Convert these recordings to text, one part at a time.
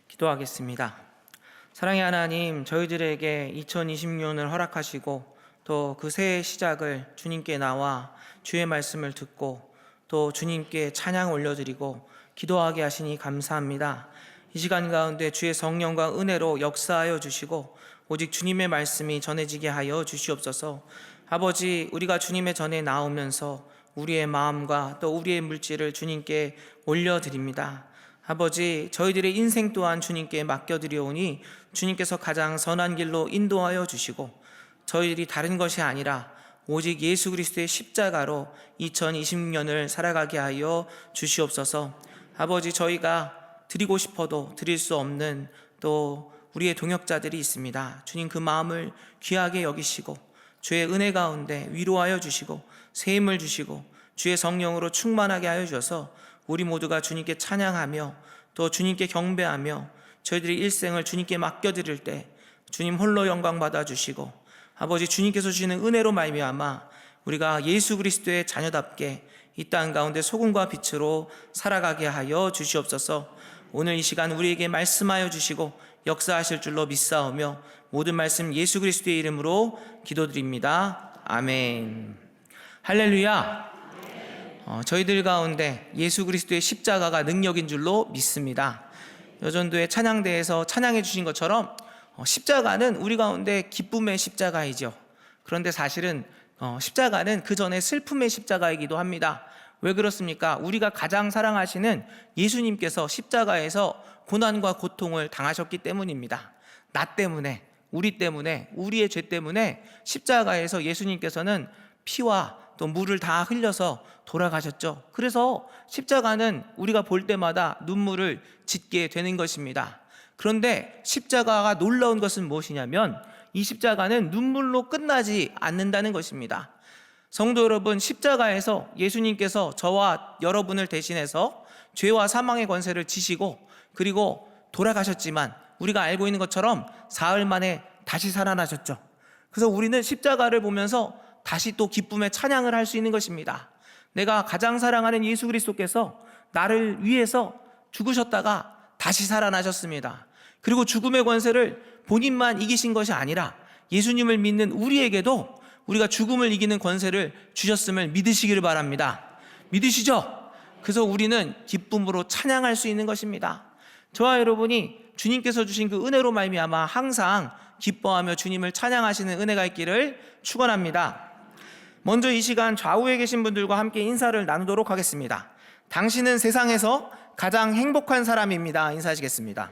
기도하겠습니다. 사랑의 하나님, 저희들에게 2020년을 허락하시고 또 그 새해 시작을 주님께 나와 주의 말씀을 듣고 또 주님께 찬양 올려드리고 기도하게 하시니 감사합니다. 이 시간 가운데 주의 성령과 은혜로 역사하여 주시고 오직 주님의 말씀이 전해지게 하여 주시옵소서. 아버지, 우리가 주님의 전에 나오면서 우리의 마음과 또 우리의 물질을 주님께 올려드립니다. 아버지, 저희들의 인생 또한 주님께 맡겨드리오니 주님께서 가장 선한 길로 인도하여 주시고 저희들이 다른 것이 아니라 오직 예수 그리스도의 십자가로 2020년을 살아가게 하여 주시옵소서. 아버지, 저희가 드리고 싶어도 드릴 수 없는 또 우리의 동역자들이 있습니다. 주님, 그 마음을 귀하게 여기시고 주의 은혜 가운데 위로하여 주시고 새 힘을 주시고 주의 성령으로 충만하게 하여 주셔서 우리 모두가 주님께 찬양하며 또 주님께 경배하며 저희들의 일생을 주님께 맡겨드릴 때 주님 홀로 영광 받아주시고 아버지, 주님께서 주시는 은혜로 말미암아 우리가 예수 그리스도의 자녀답게 이 땅 가운데 소금과 빛으로 살아가게 하여 주시옵소서. 오늘 이 시간 우리에게 말씀하여 주시고 역사하실 줄로 믿사오며 모든 말씀 예수 그리스도의 이름으로 기도드립니다. 아멘. 할렐루야. 저희들 가운데 예수 그리스도의 십자가가 능력인 줄로 믿습니다. 여전도의 찬양대에서 찬양해 주신 것처럼 십자가는 우리 가운데 기쁨의 십자가이죠. 그런데 사실은 십자가는 그 전에 슬픔의 십자가이기도 합니다. 왜 그렇습니까? 우리가 가장 사랑하시는 예수님께서 십자가에서 고난과 고통을 당하셨기 때문입니다. 나 때문에, 우리 때문에, 우리의 죄 때문에 십자가에서 예수님께서는 피와 또 물을 다 흘려서 돌아가셨죠. 그래서 십자가는 우리가 볼 때마다 눈물을 짓게 되는 것입니다. 그런데 십자가가 놀라운 것은 무엇이냐면 이 십자가는 눈물로 끝나지 않는다는 것입니다. 성도 여러분, 십자가에서 예수님께서 저와 여러분을 대신해서 죄와 사망의 권세를 지시고 그리고 돌아가셨지만 우리가 알고 있는 것처럼 사흘 만에 다시 살아나셨죠. 그래서 우리는 십자가를 보면서 다시 또 기쁨의 찬양을 할 수 있는 것입니다. 내가 가장 사랑하는 예수 그리스도께서 나를 위해서 죽으셨다가 다시 살아나셨습니다. 그리고 죽음의 권세를 본인만 이기신 것이 아니라 예수님을 믿는 우리에게도 우리가 죽음을 이기는 권세를 주셨음을 믿으시기를 바랍니다. 믿으시죠? 그래서 우리는 기쁨으로 찬양할 수 있는 것입니다. 저와 여러분이 주님께서 주신 그 은혜로 말미암아 항상 기뻐하며 주님을 찬양하시는 은혜가 있기를 축원합니다. 먼저 이 시간 좌우에 계신 분들과 함께 인사를 나누도록 하겠습니다. 당신은 세상에서 가장 행복한 사람입니다. 인사하시겠습니다.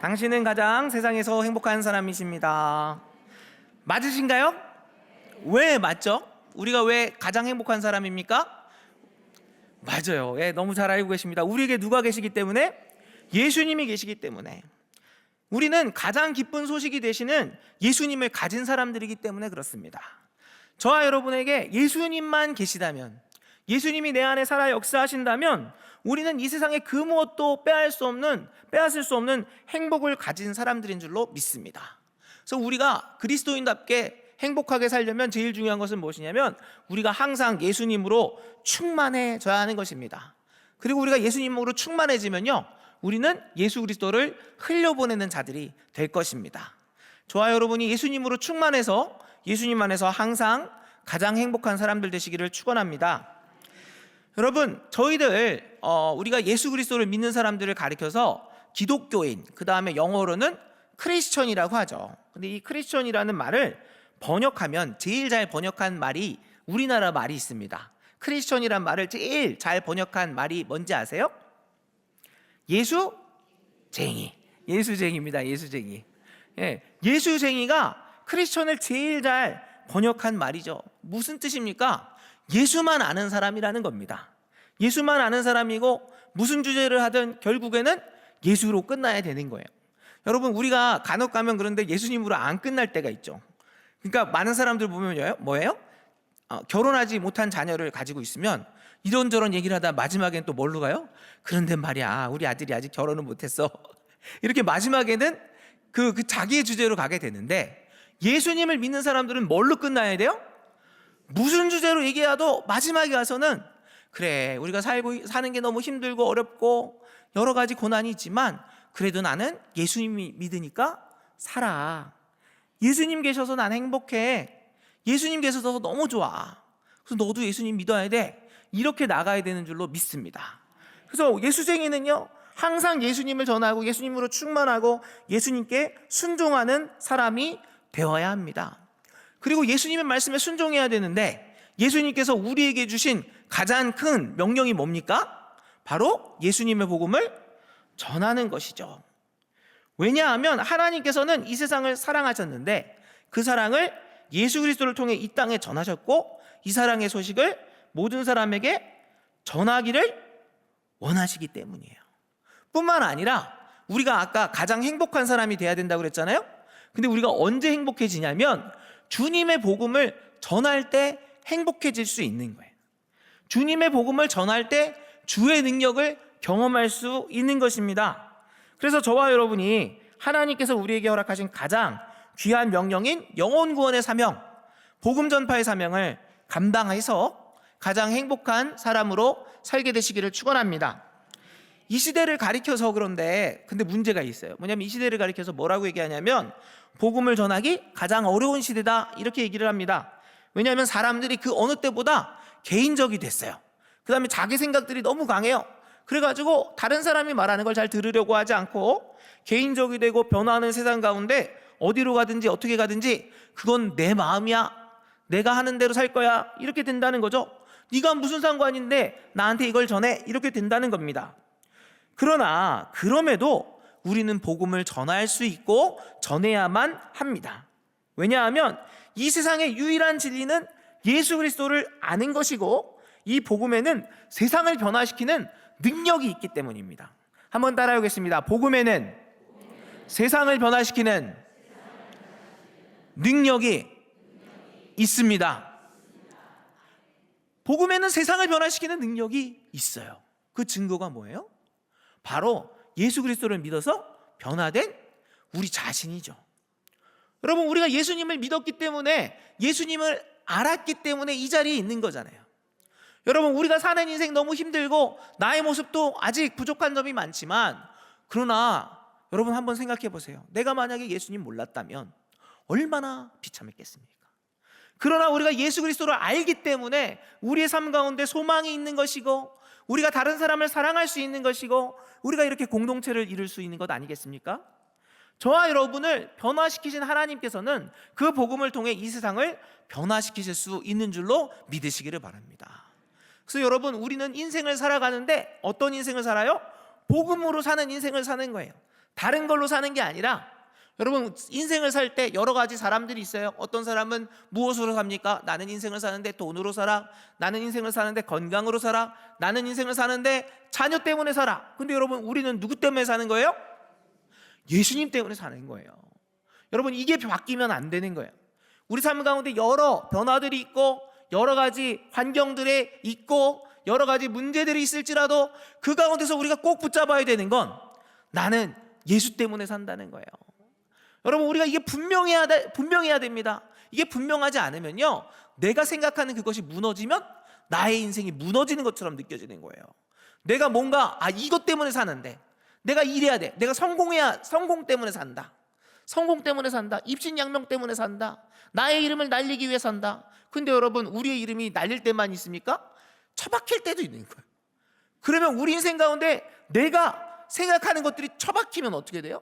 당신은 가장 세상에서 행복한 사람이십니다. 맞으신가요? 왜 맞죠? 우리가 왜 가장 행복한 사람입니까? 맞아요. 너무 잘 알고 계십니다. 우리에게 누가 계시기 때문에? 예수님이 계시기 때문에. 우리는 가장 기쁜 소식이 되시는 예수님을 가진 사람들이기 때문에 그렇습니다. 저와 여러분에게 예수님만 계시다면, 예수님이 내 안에 살아 역사하신다면 우리는 이 세상에 그 무엇도 빼앗을 수 없는 행복을 가진 사람들인 줄로 믿습니다. 그래서 우리가 그리스도인답게 행복하게 살려면 제일 중요한 것은 무엇이냐면 우리가 항상 예수님으로 충만해져야 하는 것입니다. 그리고 우리가 예수님으로 충만해지면요, 우리는 예수 그리스도를 흘려보내는 자들이 될 것입니다. 저와 여러분이 예수님으로 충만해서 예수님 안에서 항상 가장 행복한 사람들 되시기를 축원합니다. 여러분, 저희들 우리가 예수 그리스도를 믿는 사람들을 가리켜서 기독교인, 그 다음에 영어로는 크리스천이라고 하죠. 근데 이 크리스천이라는 말을 번역하면 제일 잘 번역한 말이 우리나라 말이 있습니다. 크리스천이란 말을 제일 잘 번역한 말이 뭔지 아세요? 예수쟁이입니다. 예수쟁이. 예수쟁이가 크리스천을 제일 잘 번역한 말이죠. 무슨 뜻입니까? 예수만 아는 사람이라는 겁니다. 예수만 아는 사람이고 무슨 주제를 하든 결국에는 예수로 끝나야 되는 거예요. 여러분, 우리가 간혹 가면 그런데 예수님으로 안 끝날 때가 있죠. 그러니까 많은 사람들 보면 뭐예요? 결혼하지 못한 자녀를 가지고 있으면 이런저런 얘기를 하다 마지막엔 또 뭘로 가요? 그런데 말이야, 우리 아들이 아직 결혼을 못했어. 이렇게 마지막에는 그 자기의 주제로 가게 되는데, 예수님을 믿는 사람들은 뭘로 끝나야 돼요? 무슨 주제로 얘기해도 마지막에 가서는 그래, 우리가 사는 게 너무 힘들고 어렵고 여러 가지 고난이 있지만 그래도 나는 예수님이 믿으니까 살아. 예수님 계셔서 난 행복해. 예수님 계셔서 너무 좋아. 그래서 너도 예수님 믿어야 돼. 이렇게 나가야 되는 줄로 믿습니다. 그래서 예수쟁이는요, 항상 예수님을 전하고 예수님으로 충만하고 예수님께 순종하는 사람이 되어야 합니다. 그리고 예수님의 말씀에 순종해야 되는데, 예수님께서 우리에게 주신 가장 큰 명령이 뭡니까? 바로 예수님의 복음을 전하는 것이죠. 왜냐하면 하나님께서는 이 세상을 사랑하셨는데 그 사랑을 예수 그리스도를 통해 이 땅에 전하셨고, 이 사랑의 소식을 모든 사람에게 전하기를 원하시기 때문이에요. 뿐만 아니라 우리가 아까 가장 행복한 사람이 돼야 된다고 그랬잖아요. 근데 우리가 언제 행복해지냐면 주님의 복음을 전할 때 행복해질 수 있는 거예요. 주님의 복음을 전할 때 주의 능력을 경험할 수 있는 것입니다. 그래서 저와 여러분이 하나님께서 우리에게 허락하신 가장 귀한 명령인 영혼 구원의 사명, 복음 전파의 사명을 감당해서 가장 행복한 사람으로 살게 되시기를 축원합니다. 이 시대를 가리켜서 그런데 근데 문제가 있어요. 뭐냐면 이 시대를 가리켜서 뭐라고 얘기하냐면 복음을 전하기 가장 어려운 시대다, 이렇게 얘기를 합니다. 왜냐하면 사람들이 그 어느 때보다 개인적이 됐어요. 그 다음에 자기 생각들이 너무 강해요. 그래가지고 다른 사람이 말하는 걸 잘 들으려고 하지 않고 개인적이 되고 변화하는 세상 가운데 어디로 가든지 어떻게 가든지 그건 내 마음이야, 내가 하는 대로 살 거야, 이렇게 된다는 거죠. 네가 무슨 상관인데 나한테 이걸 전해, 이렇게 된다는 겁니다. 그러나 그럼에도 우리는 복음을 전할 수 있고 전해야만 합니다. 왜냐하면 이 세상의 유일한 진리는 예수 그리스도를 아는 것이고 이 복음에는 세상을 변화시키는 능력이 있기 때문입니다. 한번 따라해 보겠습니다. 복음에는 세상을 변화시키는 능력이 있습니다. 복음에는 세상을 변화시키는 능력이 있어요. 그 증거가 뭐예요? 바로 예수 그리스도를 믿어서 변화된 우리 자신이죠. 여러분, 우리가 예수님을 믿었기 때문에, 예수님을 알았기 때문에 이 자리에 있는 거잖아요. 여러분, 우리가 사는 인생 너무 힘들고 나의 모습도 아직 부족한 점이 많지만, 그러나 여러분 한번 생각해 보세요. 내가 만약에 예수님 몰랐다면 얼마나 비참했겠습니까? 그러나 우리가 예수 그리스도를 알기 때문에 우리의 삶 가운데 소망이 있는 것이고, 우리가 다른 사람을 사랑할 수 있는 것이고, 우리가 이렇게 공동체를 이룰 수 있는 것 아니겠습니까? 저와 여러분을 변화시키신 하나님께서는 그 복음을 통해 이 세상을 변화시키실 수 있는 줄로 믿으시기를 바랍니다. 그래서 여러분, 우리는 인생을 살아가는데 어떤 인생을 살아요? 복음으로 사는 인생을 사는 거예요. 다른 걸로 사는 게 아니라, 여러분, 인생을 살 때 여러 가지 사람들이 있어요. 어떤 사람은 무엇으로 삽니까? 나는 인생을 사는데 돈으로 살아. 나는 인생을 사는데 건강으로 살아. 나는 인생을 사는데 자녀 때문에 살아. 근데 여러분, 우리는 누구 때문에 사는 거예요? 예수님 때문에 사는 거예요. 여러분, 이게 바뀌면 안 되는 거예요. 우리 삶 가운데 여러 변화들이 있고 여러 가지 환경들에 있고 여러 가지 문제들이 있을지라도 그 가운데서 우리가 꼭 붙잡아야 되는 건 나는 예수 때문에 산다는 거예요. 여러분, 우리가 이게 분명해야 됩니다. 이게 분명하지 않으면요, 내가 생각하는 그것이 무너지면 나의 인생이 무너지는 것처럼 느껴지는 거예요. 내가 뭔가 이것 때문에 사는데, 내가 이래야 돼, 내가 성공 때문에 산다, 성공 때문에 산다, 입신양명 때문에 산다, 나의 이름을 날리기 위해 산다. 근데 여러분, 우리의 이름이 날릴 때만 있습니까? 처박힐 때도 있는 거예요. 그러면 우리 인생 가운데 내가 생각하는 것들이 처박히면 어떻게 돼요?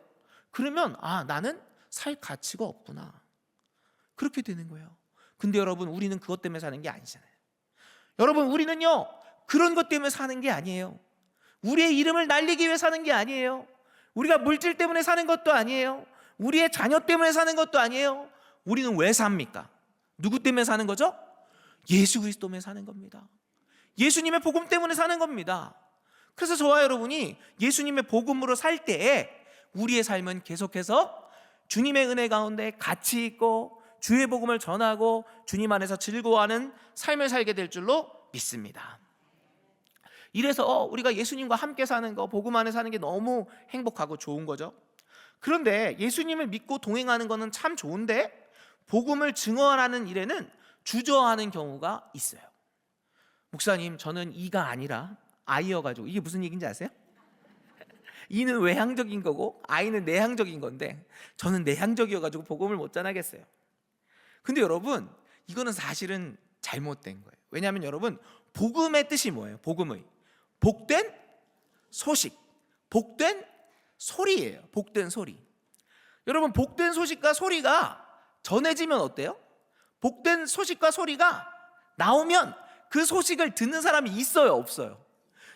그러면 나는 살 가치가 없구나, 그렇게 되는 거예요. 근데 여러분, 우리는 그것 때문에 사는 게 아니잖아요. 여러분, 우리는요 그런 것 때문에 사는 게 아니에요. 우리의 이름을 날리기 위해 사는 게 아니에요. 우리가 물질 때문에 사는 것도 아니에요. 우리의 자녀 때문에 사는 것도 아니에요. 우리는 왜 삽니까? 누구 때문에 사는 거죠? 예수 그리스도 때문에 사는 겁니다. 예수님의 복음 때문에 사는 겁니다. 그래서 저와 여러분이 예수님의 복음으로 살 때에 우리의 삶은 계속해서 주님의 은혜 가운데 가치 있고 주의 복음을 전하고 주님 안에서 즐거워하는 삶을 살게 될 줄로 믿습니다. 이래서 우리가 예수님과 함께 사는 거, 복음 안에 사는 게 너무 행복하고 좋은 거죠. 그런데 예수님을 믿고 동행하는 거는 참 좋은데 복음을 증언하는 일에는 주저하는 경우가 있어요. 목사님, 저는 이가 아니라 아이여가지고, 이게 무슨 얘기인지 아세요? 이는 외향적인 거고 아이는 내향적인 건데 저는 내향적이어가지고 복음을 못 전하겠어요. 근데 여러분, 이거는 사실은 잘못된 거예요. 왜냐하면 여러분, 복음의 뜻이 뭐예요? 복음의 복된 소식, 복된 소리예요. 복된 소리. 여러분, 복된 소식과 소리가 전해지면 어때요? 복된 소식과 소리가 나오면 그 소식을 듣는 사람이 있어요, 없어요?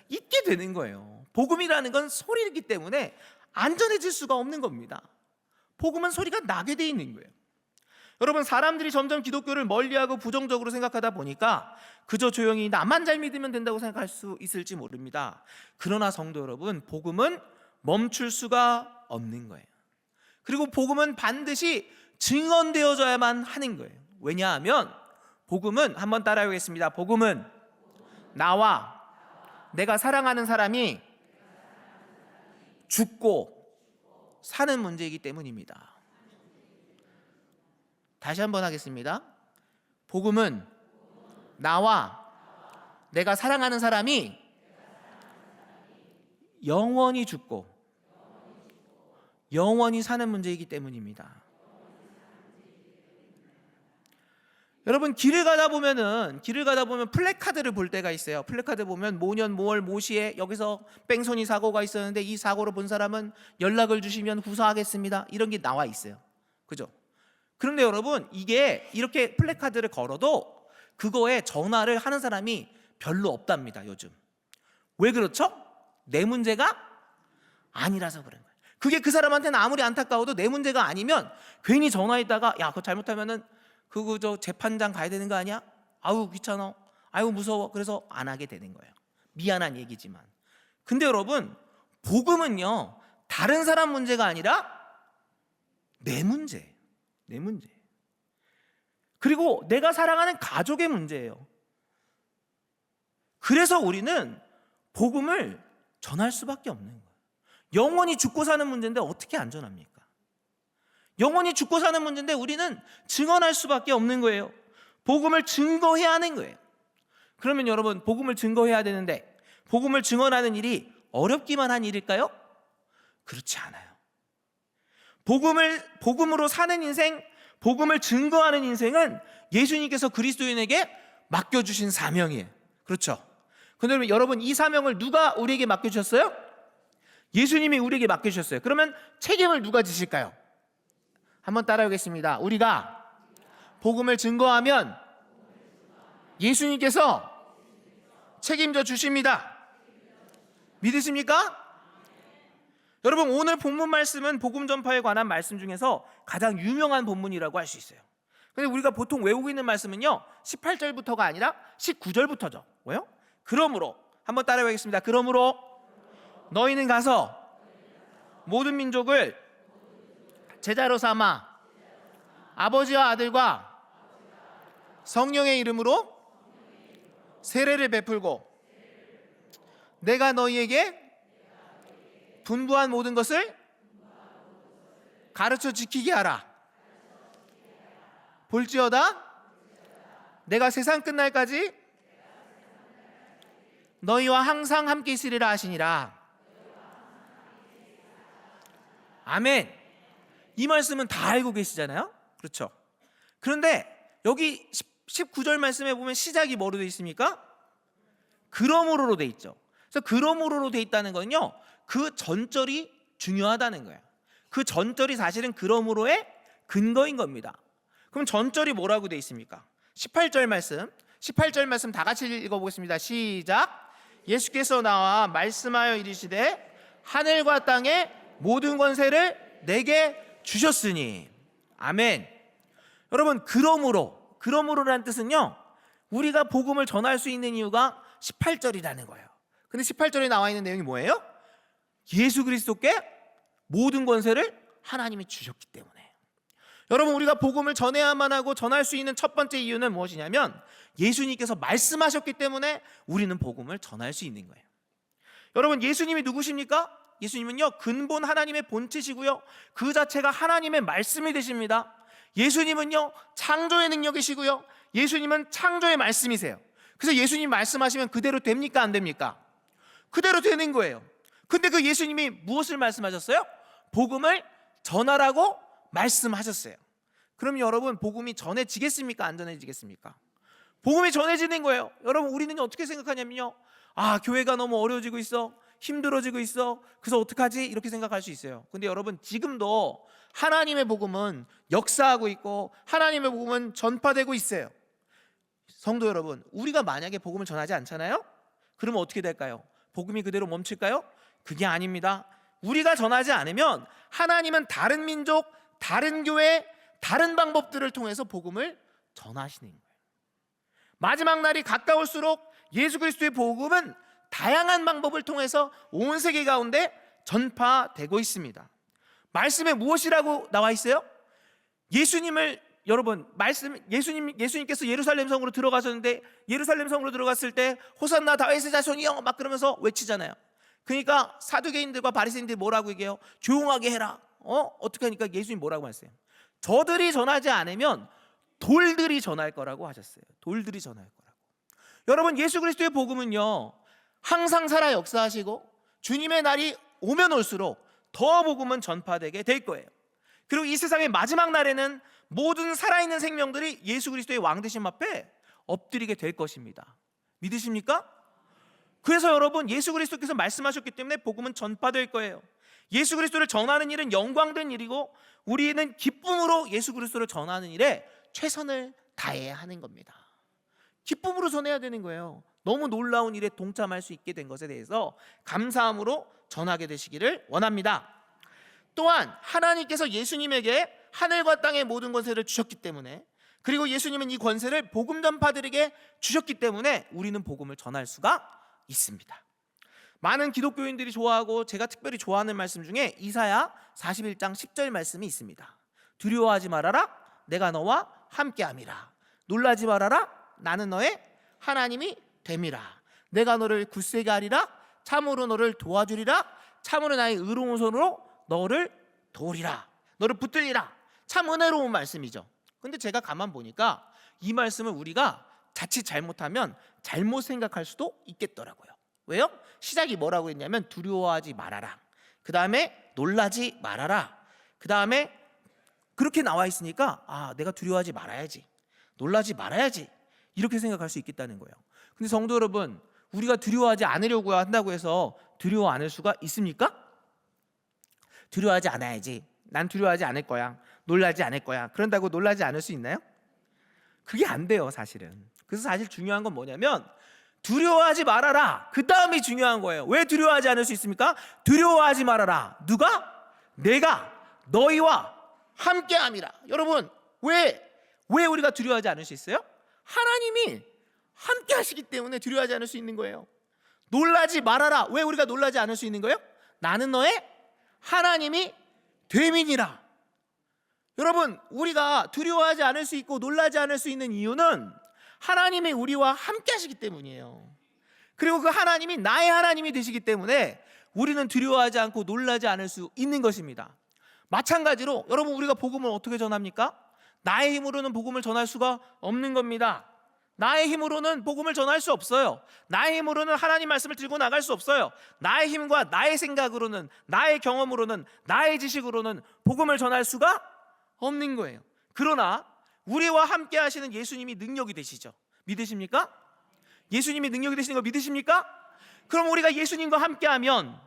있게 되는 거예요. 복음이라는 건 소리이기 때문에 안 전해질 수가 없는 겁니다. 복음은 소리가 나게 돼 있는 거예요. 여러분, 사람들이 점점 기독교를 멀리하고 부정적으로 생각하다 보니까 그저 조용히 나만 잘 믿으면 된다고 생각할 수 있을지 모릅니다. 그러나 성도 여러분, 복음은 멈출 수가 없는 거예요. 그리고 복음은 반드시 증언되어져야만 하는 거예요. 왜냐하면 복음은, 한번 따라해보겠습니다. 복음은 나와 내가 사랑하는 사람이 죽고 사는 문제이기 때문입니다. 다시 한번 하겠습니다. 복음은 나와 내가 사랑하는 사람이 영원히 죽고 영원히 사는 문제이기 때문입니다. 여러분, 길을 가다 보면 플래카드를 볼 때가 있어요. 플래카드 보면 모년 모월 모시에 여기서 뺑소니 사고가 있었는데 이 사고로 본 사람은 연락을 주시면 후사하겠습니다, 이런 게 나와 있어요. 그죠? 그런데 여러분, 이게 이렇게 플래카드를 걸어도 그거에 전화를 하는 사람이 별로 없답니다, 요즘. 왜 그렇죠? 내 문제가 아니라서 그런 거예요. 그게 그 사람한테는 아무리 안타까워도 내 문제가 아니면 괜히 전화했다가 야, 그거 잘못하면은 그거 저 재판장 가야 되는 거 아니야? 아우 귀찮아, 아유 무서워. 그래서 안 하게 되는 거예요. 미안한 얘기지만. 근데 여러분, 복음은요, 다른 사람 문제가 아니라 내 문제예요. 내 문제. 그리고 내가 사랑하는 가족의 문제예요. 그래서 우리는 복음을 전할 수밖에 없는 거예요. 영원히 죽고 사는 문제인데 어떻게 안 전합니까? 영원히 죽고 사는 문제인데 우리는 증언할 수밖에 없는 거예요. 복음을 증거해야 하는 거예요. 그러면 여러분, 복음을 증거해야 되는데 복음을 증언하는 일이 어렵기만 한 일일까요? 그렇지 않아요. 복음으로 사는 인생, 복음을 증거하는 인생은 예수님께서 그리스도인에게 맡겨주신 사명이에요. 그렇죠? 그런데 여러분, 이 사명을 누가 우리에게 맡겨주셨어요? 예수님이 우리에게 맡겨주셨어요. 그러면 책임을 누가 지실까요? 한번 따라오겠습니다. 우리가 복음을 증거하면 예수님께서 책임져 주십니다. 믿으십니까? 여러분, 오늘 본문 말씀은 복음 전파에 관한 말씀 중에서 가장 유명한 본문이라고 할 수 있어요. 근데 우리가 보통 외우고 있는 말씀은요, 18절부터가 아니라 19절부터죠. 왜요? 그러므로, 한번 따라해보겠습니다. 그러므로 너희는 가서 모든 민족을 제자로 삼아 아버지와 아들과 성령의 이름으로 세례를 베풀고 내가 너희에게 분부한 모든 것을 가르쳐 지키게 하라. 볼지어다 내가 세상 끝날까지 너희와 항상 함께 있으리라 하시니라. 아멘. 이 말씀은 다 알고 계시잖아요. 그렇죠? 그런데 여기 19절 말씀에 보면 시작이 뭐로 되어 있습니까? 그러므로로 되어 있죠. 그래서 그러므로로 되어 있다는 건요, 그 전절이 중요하다는 거예요. 그 전절이 사실은 그러므로의 근거인 겁니다. 그럼 전절이 뭐라고 되어 있습니까? 18절 말씀 다 같이 읽어보겠습니다. 시작. 예수께서 나와 말씀하여 이르시되 하늘과 땅의 모든 권세를 내게 주셨으니. 아멘. 여러분, 그러므로라는 뜻은요, 우리가 복음을 전할 수 있는 이유가 18절이라는 거예요. 근데 18절에 나와 있는 내용이 뭐예요? 예수 그리스도께 모든 권세를 하나님이 주셨기 때문에. 여러분, 우리가 복음을 전해야만 하고 전할 수 있는 첫 번째 이유는 무엇이냐면 예수님께서 말씀하셨기 때문에 우리는 복음을 전할 수 있는 거예요. 여러분, 예수님이 누구십니까? 예수님은요, 근본 하나님의 본체시고요, 그 자체가 하나님의 말씀이 되십니다. 예수님은요, 창조의 능력이시고요, 예수님은 창조의 말씀이세요. 그래서 예수님 말씀하시면 그대로 됩니까? 안 됩니까? 그대로 되는 거예요. 근데 그 예수님이 무엇을 말씀하셨어요? 복음을 전하라고 말씀하셨어요. 그럼 여러분, 복음이 전해지겠습니까? 안 전해지겠습니까? 복음이 전해지는 거예요. 여러분, 우리는 어떻게 생각하냐면요, 교회가 너무 어려워지고 있어, 힘들어지고 있어, 그래서 어떡하지? 이렇게 생각할 수 있어요. 근데 여러분, 지금도 하나님의 복음은 역사하고 있고 하나님의 복음은 전파되고 있어요. 성도 여러분, 우리가 만약에 복음을 전하지 않잖아요? 그러면 어떻게 될까요? 복음이 그대로 멈출까요? 그게 아닙니다. 우리가 전하지 않으면 하나님은 다른 민족, 다른 교회, 다른 방법들을 통해서 복음을 전하시는 거예요. 마지막 날이 가까울수록 예수 그리스도의 복음은 다양한 방법을 통해서 온 세계 가운데 전파되고 있습니다. 말씀에 무엇이라고 나와 있어요? 예수님께서 예루살렘 성으로 들어가셨는데, 예루살렘 성으로 들어갔을 때 호산나 다윗의 자손이여 막 그러면서 외치잖아요. 그러니까 사두개인들과 바리새인들이 뭐라고 얘기해요? 조용하게 해라. 어떻게 하니까 예수님 뭐라고 하셨어요? 저들이 전하지 않으면 돌들이 전할 거라고 하셨어요. 돌들이 전할 거라고. 여러분, 예수 그리스도의 복음은요, 항상 살아 역사하시고 주님의 날이 오면 올수록 더 복음은 전파되게 될 거예요. 그리고 이 세상의 마지막 날에는 모든 살아있는 생명들이 예수 그리스도의 왕되심 앞에 엎드리게 될 것입니다. 믿으십니까? 그래서 여러분, 예수 그리스도께서 말씀하셨기 때문에 복음은 전파될 거예요. 예수 그리스도를 전하는 일은 영광된 일이고 우리는 기쁨으로 예수 그리스도를 전하는 일에 최선을 다해야 하는 겁니다. 기쁨으로 전해야 되는 거예요. 너무 놀라운 일에 동참할 수 있게 된 것에 대해서 감사함으로 전하게 되시기를 원합니다. 또한 하나님께서 예수님에게 하늘과 땅의 모든 권세를 주셨기 때문에, 그리고 예수님은 이 권세를 복음 전파들에게 주셨기 때문에 우리는 복음을 전할 수가 있습니다. 많은 기독교인들이 좋아하고 제가 특별히 좋아하는 말씀 중에 이사야 41장 10절 말씀이 있습니다. 두려워하지 말아라, 내가 너와 함께함이라. 놀라지 말아라, 나는 너의 하나님이 됨이라. 내가 너를 굳세게 하리라. 참으로 너를 도와주리라. 참으로 나의 의로운 손으로 너를 도우리라. 너를 붙들리라. 참 은혜로운 말씀이죠. 근데 제가 가만 보니까 이 말씀을 우리가 자칫 잘못하면 잘못 생각할 수도 있겠더라고요. 왜요? 시작이 뭐라고 했냐면 두려워하지 말아라, 그 다음에 놀라지 말아라, 그 다음에 그렇게 나와 있으니까 내가 두려워하지 말아야지, 놀라지 말아야지, 이렇게 생각할 수 있겠다는 거예요. 근데 성도 여러분, 우리가 두려워하지 않으려고 한다고 해서 두려워 않을 수가 있습니까? 두려워하지 않아야지, 난 두려워하지 않을 거야, 놀라지 않을 거야, 그런다고 놀라지 않을 수 있나요? 그게 안 돼요, 사실은. 그래서 사실 중요한 건 뭐냐면 두려워하지 말아라, 그 다음이 중요한 거예요. 왜 두려워하지 않을 수 있습니까? 두려워하지 말아라. 누가? 내가 너희와 함께함이라. 여러분, 왜 우리가 두려워하지 않을 수 있어요? 하나님이 함께 하시기 때문에 두려워하지 않을 수 있는 거예요. 놀라지 말아라. 왜 우리가 놀라지 않을 수 있는 거예요? 나는 너의 하나님이 됨이니라. 여러분, 우리가 두려워하지 않을 수 있고 놀라지 않을 수 있는 이유는 하나님이 우리와 함께 하시기 때문이에요. 그리고 그 하나님이 나의 하나님이 되시기 때문에 우리는 두려워하지 않고 놀라지 않을 수 있는 것입니다. 마찬가지로 여러분, 우리가 복음을 어떻게 전합니까? 나의 힘으로는 복음을 전할 수가 없는 겁니다. 나의 힘으로는 복음을 전할 수 없어요. 나의 힘으로는 하나님 말씀을 들고 나갈 수 없어요. 나의 힘과 나의 생각으로는, 나의 경험으로는, 나의 지식으로는 복음을 전할 수가 없는 거예요. 그러나 우리와 함께 하시는 예수님이 능력이 되시죠. 믿으십니까? 예수님이 능력이 되시는 거 믿으십니까? 그럼 우리가 예수님과 함께하면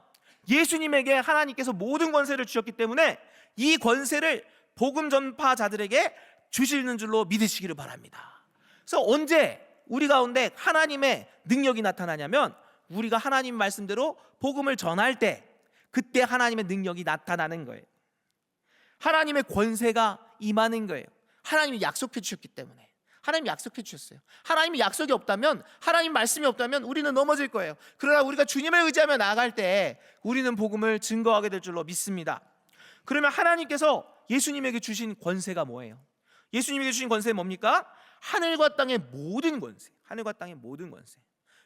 예수님에게 하나님께서 모든 권세를 주셨기 때문에 이 권세를 복음 전파자들에게 주시는 줄로 믿으시기를 바랍니다. 그래서 언제 우리 가운데 하나님의 능력이 나타나냐면 우리가 하나님 말씀대로 복음을 전할 때, 그때 하나님의 능력이 나타나는 거예요. 하나님의 권세가 임하는 거예요. 하나님이 약속해 주셨기 때문에. 하나님이 약속해 주셨어요. 하나님이 약속이 없다면, 하나님 말씀이 없다면 우리는 넘어질 거예요. 그러나 우리가 주님을 의지하며 나아갈 때 우리는 복음을 증거하게 될 줄로 믿습니다. 그러면 하나님께서 예수님에게 주신 권세가 뭐예요? 예수님에게 주신 권세는 뭡니까? 하늘과 땅의 모든 권세. 하늘과 땅의 모든 권세.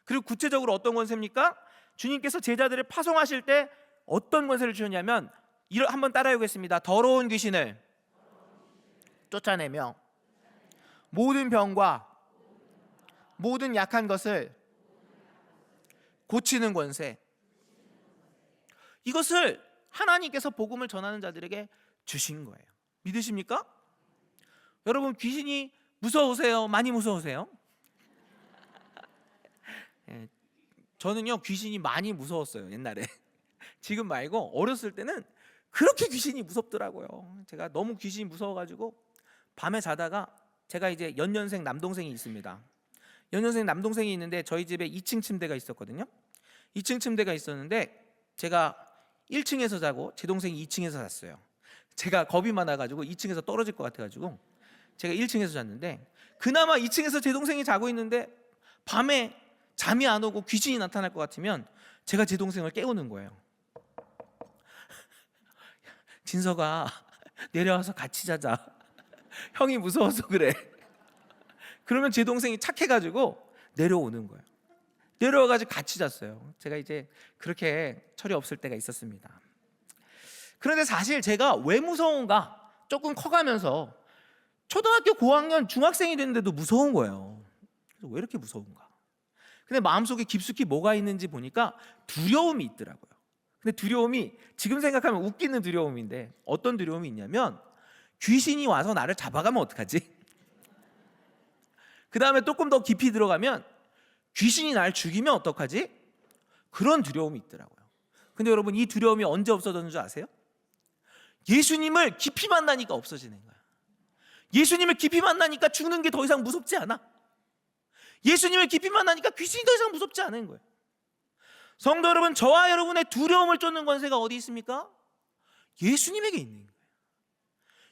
그리고 구체적으로 어떤 권세입니까? 주님께서 제자들을 파송하실 때 어떤 권세를 주셨냐면, 한번 따라해 보겠습니다. 더러운 귀신을 쫓아내며 모든 병과 모든 약한 것을 고치는 권세. 이것을 하나님께서 복음을 전하는 자들에게 주신 거예요. 믿으십니까? 여러분, 귀신이 무서우세요? 많이 무서우세요? 예, 저는요 귀신이 많이 무서웠어요 옛날에. 지금 말고 어렸을 때는 그렇게 귀신이 무섭더라고요. 제가 너무 귀신이 무서워가지고 밤에 자다가, 제가 이제 연년생 남동생이 있습니다. 연년생 남동생이 있는데 저희 집에 2층 침대가 있었거든요. 2층 침대가 있었는데 제가 1층에서 자고 제 동생이 2층에서 잤어요. 제가 겁이 많아가지고 2층에서 떨어질 것 같아가지고 제가 1층에서 잤는데, 그나마 2층에서 제 동생이 자고 있는데 밤에 잠이 안 오고 귀신이 나타날 것 같으면 제가 제 동생을 깨우는 거예요. 진서가 내려와서 같이 자자. 형이 무서워서 그래. 그러면 제 동생이 착해가지고 내려오는 거예요. 내려와가지고 같이 잤어요. 제가 이제 그렇게 철이 없을 때가 있었습니다. 그런데 사실 제가 왜 무서운가 조금 커가면서 초등학교 고학년 중학생이 됐는데도 무서운 거예요. 그래서 왜 이렇게 무서운가? 근데 마음속에 깊숙이 뭐가 있는지 보니까 두려움이 있더라고요. 근데 두려움이 지금 생각하면 웃기는 두려움인데, 어떤 두려움이 있냐면 귀신이 와서 나를 잡아가면 어떡하지? 그 다음에 조금 더 깊이 들어가면 귀신이 날 죽이면 어떡하지? 그런 두려움이 있더라고요. 근데 여러분, 이 두려움이 언제 없어졌는 줄 아세요? 예수님을 깊이 만나니까 없어지는 거야. 예수님을 깊이 만나니까 죽는 게 더 이상 무섭지 않아. 예수님을 깊이 만나니까 귀신이 더 이상 무섭지 않은 거예요. 성도 여러분, 저와 여러분의 두려움을 쫓는 권세가 어디 있습니까? 예수님에게 있는 거예요.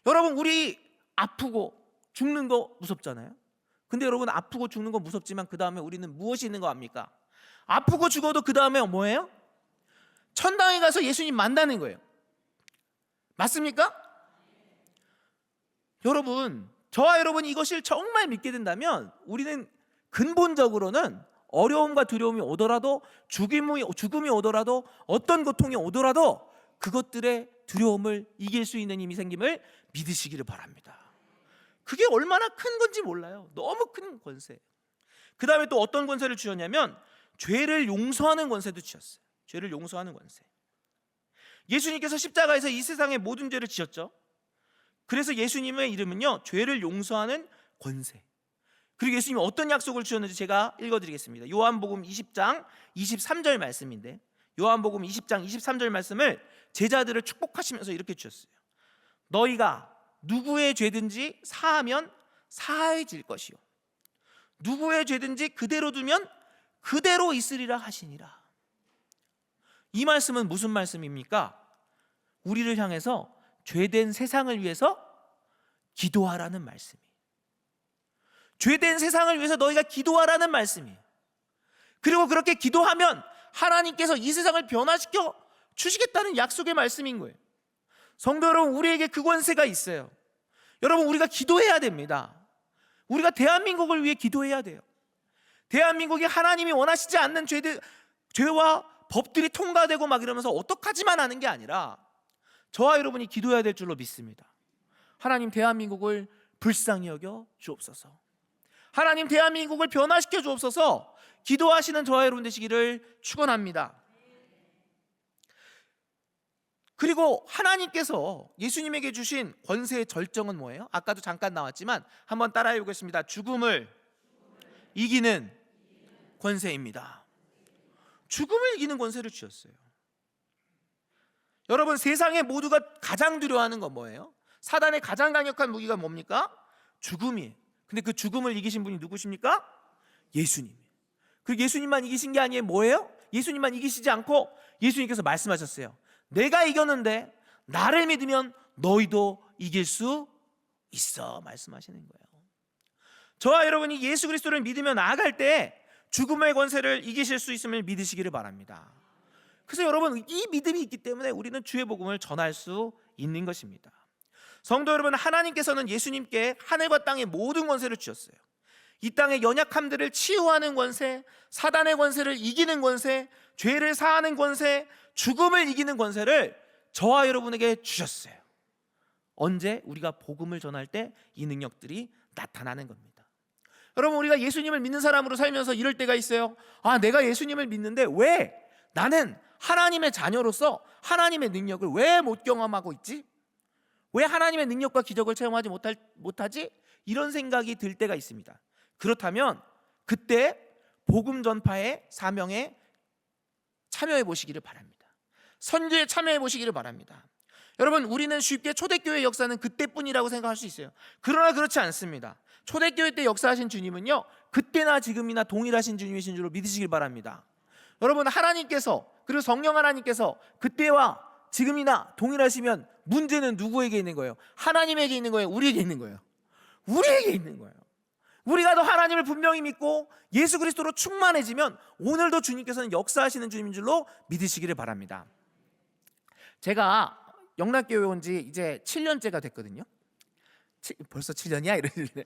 여러분, 우리 아프고 죽는 거 무섭잖아요. 근데 여러분, 아프고 죽는 거 무섭지만 그 다음에 우리는 무엇이 있는 거 압니까? 아프고 죽어도 그 다음에 뭐예요? 천당에 가서 예수님 만나는 거예요. 맞습니까? 여러분, 저와 여러분이 이것을 정말 믿게 된다면 우리는 근본적으로는 어려움과 두려움이 오더라도, 죽음이 오더라도, 어떤 고통이 오더라도 그것들의 두려움을 이길 수 있는 힘이 생김을 믿으시기를 바랍니다. 그게 얼마나 큰 건지 몰라요. 너무 큰 권세. 그 다음에 또 어떤 권세를 주셨냐면 죄를 용서하는 권세도 주셨어요. 죄를 용서하는 권세. 예수님께서 십자가에서 이 세상의 모든 죄를 지셨죠. 그래서 예수님의 이름은요, 죄를 용서하는 권세. 그리고 예수님이 어떤 약속을 주셨는지 제가 읽어드리겠습니다. 요한복음 20장 23절 말씀인데, 요한복음 20장 23절 말씀을 제자들을 축복하시면서 이렇게 주셨어요. 너희가 누구의 죄든지 사하면 사해질 것이요, 누구의 죄든지 그대로 두면 그대로 있으리라 하시니라. 이 말씀은 무슨 말씀입니까? 우리를 향해서 죄된 세상을 위해서 기도하라는 말씀이에요. 죄된 세상을 위해서 너희가 기도하라는 말씀이에요. 그리고 그렇게 기도하면 하나님께서 이 세상을 변화시켜 주시겠다는 약속의 말씀인 거예요. 성도 여러분, 우리에게 그 권세가 있어요. 여러분, 우리가 기도해야 됩니다. 우리가 대한민국을 위해 기도해야 돼요. 대한민국이 하나님이 원하시지 않는 죄와 법들이 통과되고 막 이러면서 어떡하지만 하는 게 아니라 저와 여러분이 기도해야 될 줄로 믿습니다. 하나님, 대한민국을 불쌍히 여겨 주옵소서. 하나님, 대한민국을 변화시켜 주옵소서. 기도하시는 저와 여러분 되시기를 축원합니다. 그리고 하나님께서 예수님에게 주신 권세의 절정은 뭐예요? 아까도 잠깐 나왔지만 한번 따라해 보겠습니다. 죽음을 이기는 권세입니다. 죽음을 이기는 권세를 주셨어요. 여러분, 세상에 모두가 가장 두려워하는 건 뭐예요? 사단의 가장 강력한 무기가 뭡니까? 죽음이에요. 근데 그 죽음을 이기신 분이 누구십니까? 예수님. 그리고 예수님만 이기신 게 아니에요. 뭐예요? 예수님만 이기시지 않고 예수님께서 말씀하셨어요. 내가 이겼는데 나를 믿으면 너희도 이길 수 있어, 말씀하시는 거예요. 저와 여러분이 예수 그리스도를 믿으며 나아갈 때 죽음의 권세를 이기실 수 있음을 믿으시기를 바랍니다. 그래서 여러분, 이 믿음이 있기 때문에 우리는 주의 복음을 전할 수 있는 것입니다. 성도 여러분, 하나님께서는 예수님께 하늘과 땅의 모든 권세를 주셨어요. 이 땅의 연약함들을 치유하는 권세, 사단의 권세를 이기는 권세, 죄를 사하는 권세, 죽음을 이기는 권세를 저와 여러분에게 주셨어요. 언제? 우리가 복음을 전할 때 이 능력들이 나타나는 겁니다. 여러분, 우리가 예수님을 믿는 사람으로 살면서 이럴 때가 있어요. 아, 내가 예수님을 믿는데 왜 나는 하나님의 자녀로서 하나님의 능력을 왜 못 경험하고 있지? 왜 하나님의 능력과 기적을 체험하지 못하지? 이런 생각이 들 때가 있습니다. 그렇다면 그때 복음 전파의 사명에 참여해 보시기를 바랍니다. 선교에 참여해 보시기를 바랍니다. 여러분, 우리는 쉽게 초대교회 역사는 그때뿐이라고 생각할 수 있어요. 그러나 그렇지 않습니다. 초대교회 때 역사하신 주님은요, 그때나 지금이나 동일하신 주님이신 줄로 믿으시길 바랍니다. 여러분, 하나님께서, 그리고 성령 하나님께서 그때와 지금이나 동일하시면 문제는 누구에게 있는 거예요? 하나님에게 있는 거예요? 우리에게 있는 거예요? 우리에게 있는 거예요. 우리가 더 하나님을 분명히 믿고 예수 그리스도로 충만해지면 오늘도 주님께서는 역사하시는 주님인 줄로 믿으시기를 바랍니다. 제가 영락교회 온 지 이제 7년째가 됐거든요. 벌써 7년이야? 이러는데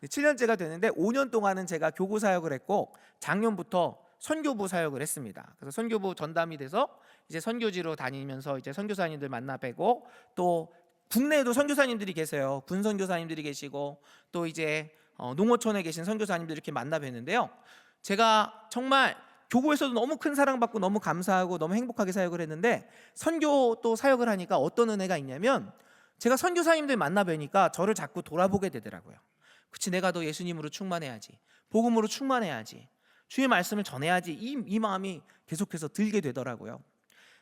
7년째가 되는데 5년 동안은 제가 교구 사역을 했고 작년부터 선교부 사역을 했습니다. 그래서 선교부 전담이 돼서 이제 선교지로 다니면서 이제 선교사님들 만나 뵈고, 또 국내에도 선교사님들이 계세요. 군 선교사님들이 계시고 또 이제 농어촌에 계신 선교사님들 이렇게 만나 뵈는데요. 제가 정말 교구에서도 너무 큰 사랑받고 너무 감사하고 너무 행복하게 사역을 했는데, 선교 또 사역을 하니까 어떤 은혜가 있냐면, 제가 선교사님들 만나 뵈니까 저를 자꾸 돌아보게 되더라고요. 그치, 내가 더 예수님으로 충만해야지, 복음으로 충만해야지, 주의 말씀을 전해야지, 이 마음이 계속해서 들게 되더라고요.